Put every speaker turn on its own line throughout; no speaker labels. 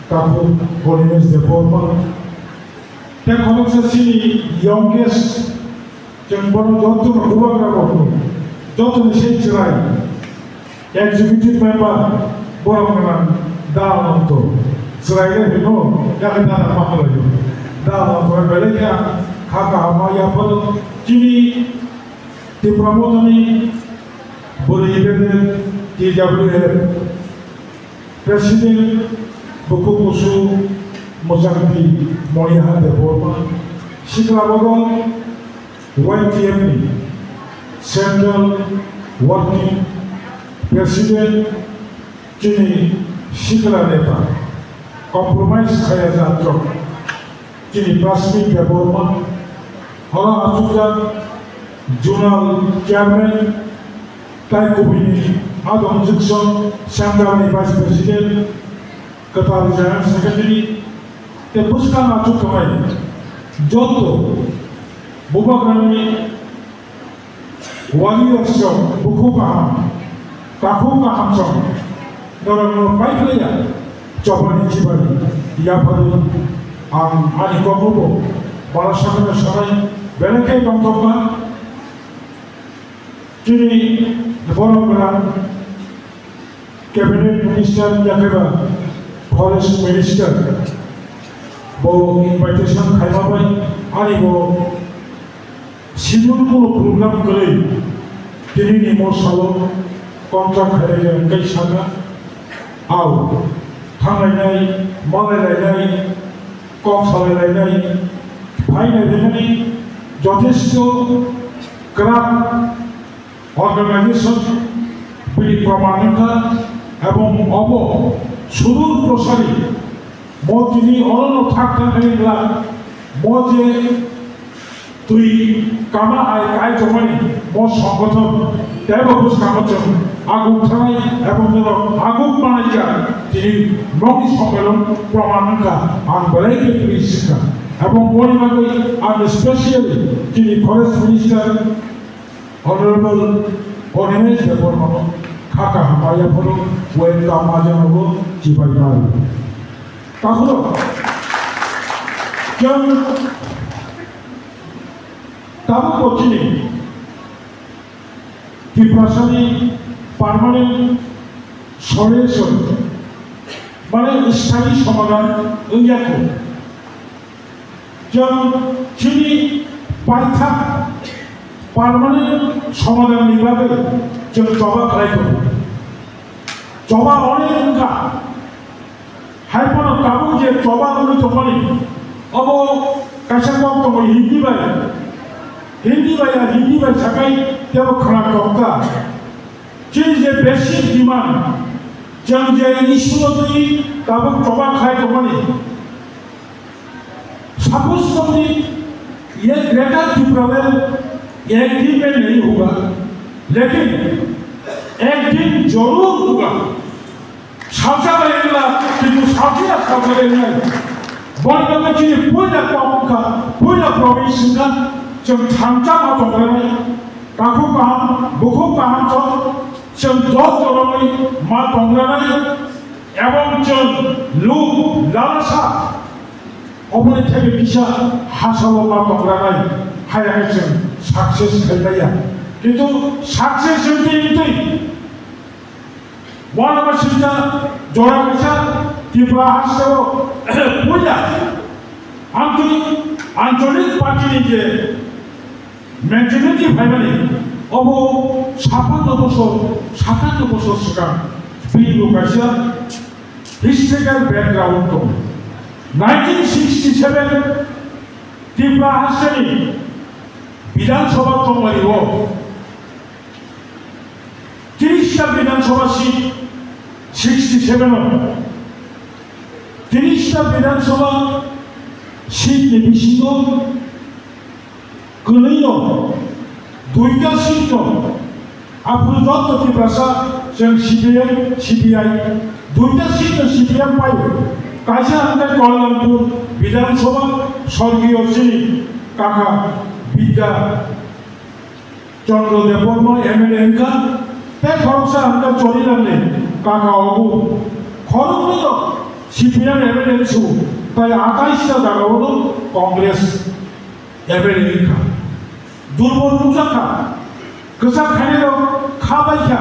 Kapu Holiness the former. The Konopsasini youngest Jambon Johnson Hubaka, Johnson Shakespeare, executive member, Boraman, down to Sraga, you know, Yakana Mahalo, down to Valeria, Haka, Maya, Jimmy, the Promotoni, Buribe, TWF, President Bukukusu, Mozambique, Moya de Borma, Shiklabogon, YTMP, Central Working President Jini Shikla Neta, Compromise Khayaza Trok, Jini Prasmi de Borma, Hora Asuka, Journal Chairman, Taikubini, Adam Jackson, Sangani Vice President, Qatar General Secretary, the Pushka Matukamai, Joto, Bubagrami, Warrior Show, Bukuka, Kakuka Hamson, Norano Paikaya, Chopani Chibani, Yapari, Anikobo, Barashaka Sharai, Beleke Bangtoka, Jimmy, the Borough Cabinet Minister Yakeba, Forest Minister, Bo invitation Kaimabai, Aribo, Simulco program Kuri, Tini Mosalo, Contract Heritage Kaisanga, Au, Tangai, Malay, Cox Halay, Pine Jotesto, Crab, Organization, Billy Pramanika, এবং of সুদূর প্রসারী মজিনি অনন্য থাকতে হেলা মজে তুই কামা আয় কায় জমানি মজ সংগঠন দেবভূষ কামচন আগুক থানাই এবং আগুক বানাইয়া তিনি নবী সম্মেলন প্রমাণিকা আর বেলাইকে শিক্ষা এবং পরিমাণে আর স্পেশালি তিনি forest minister honourable Animesh Debbarman Kaka Maya Polo, when Kamajanovo, Chibai. Kahuro John Tabu Chini, Kipasani, permanent solution, Mane Study Samadan, Unyaku, John Chini, Paita, permanent Samadan Nibabe, John Toba Kraiko. Toba Orenka Hypano Tabu, Toba Tomani, Obo Kashako, Hindi by Sakai, Tevokranaka. Change the basic demand. Change the issue of the Tabu Toba Haitomani. Suppose somebody yet greater to travel, yet given a Huga, लेकिन एक दिन जरूर होगा साचा रहेगा किंतु साचिया साचा रहेगा बंद में चीज़ पूरा पाऊंगा पूरा प्रोविंस का जब थांचा मत होगा काफू कहाँ बुखू कहाँ तो जब दो जरूरी मत होगा एवं जब लोग लालसा अपने थे किसा हासिल मत होगा हाय सक्सेस करना কিন্তু সাকসেস হইতে হইতে বড়বাসীটা জোড়া মেশা ত্রিপুরা হাসতেও পূজা আঞ্চলিক পার্টি যে মেন্টালিটি ভাইবানি অব 57 বছর সিগাং বিলু কাশা হিস্ট্রিক্যাল ব্যাকগ্রাউন্ড তো 1967 ত্রিপুরা হাসতেনি বিধানসভা কমিটিও 30টা বিধানসভা সিট 67 30টা বিধানসভা সিট নির্বিশিষ্ট গলैयो দুইটা সিট আফরোজত ত্রিপুরা जों সিপিআই দুইটা সিট সিপিএম পাই কাজা আমাদের কল্যাণপুর বিধানসভা স্বর্গীয় শ্রী কাকা বিদ্যা চন্দ্র দেববর্মা এমএলএ তে খরচা আমরা চলে লাগলে কাকা অবু খরচ CPM MLA 수 তাই 28টা জায়গা로 কংগ্রেস MLA니까 দুর্বল 누작가 그사 খাইলেও খাবাইখা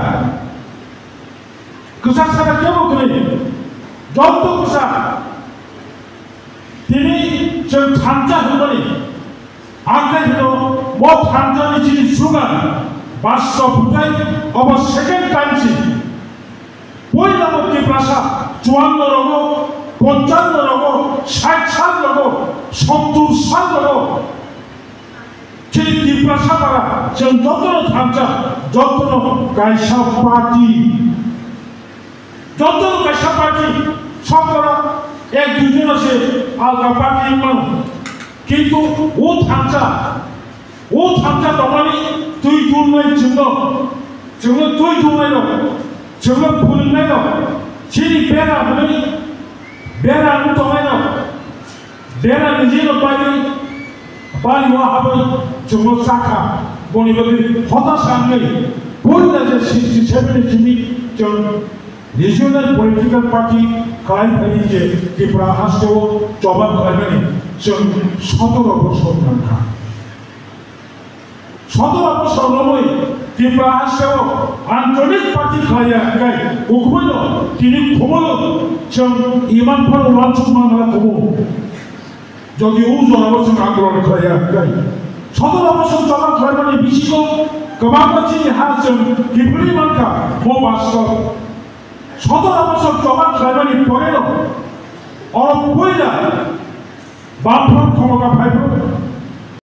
그사 সারা কেমন করে যত 그사 তিনি 저 탐자 হলেন আগে হলো 뭐 탐자니 지리 순간 맞서 붙어ই অব সেকেন্ড টাইমছি পয়লা মধ্যে ভাষা 54 রকম 55 রকম 60 রকম 70 রকম 지리 ভাষারা 전 যতন 탐자 যতন গাইসা পার্টি যতন গাইসা পার্টি সবরা এক দুজন আছে আলগা পার্টি মানুষ কিন্তু ও 탐자 동안이 তুই দুলমের জন্য তুই দুলমের জন্য ফুলমের 지리 বেড়ানো 동안에 বেড়া নিজের বাড়ি와 하면 জন্য শাখা বনিবলি হতাশা নেই বলতে সেভেনে যিনি রিজিওনাল পলিটিক্যাল পার্টি খাই ফেলিছে ত্রিপুরা হাসতেও জবাব করবেন 17 বছর থাকা 17 বছর নয় ত্রিপুরা হাসতেও আঞ্চলিক পার্টি খাইয়া গাই ওখানে তিনি খবরও ইমান ফল ওয়ানসুমানরা খবর যদি 우주하고서 강도를 거야 가이 17 বছর জবাব করবেন বিশিষ্ট কমাকাছি হাসন কিবলিমানকা 뭐 봤어 17 বছর জবাব করবেন পরেও অর পয়লা বামফ্রন্ট ক্ষমতা পাইব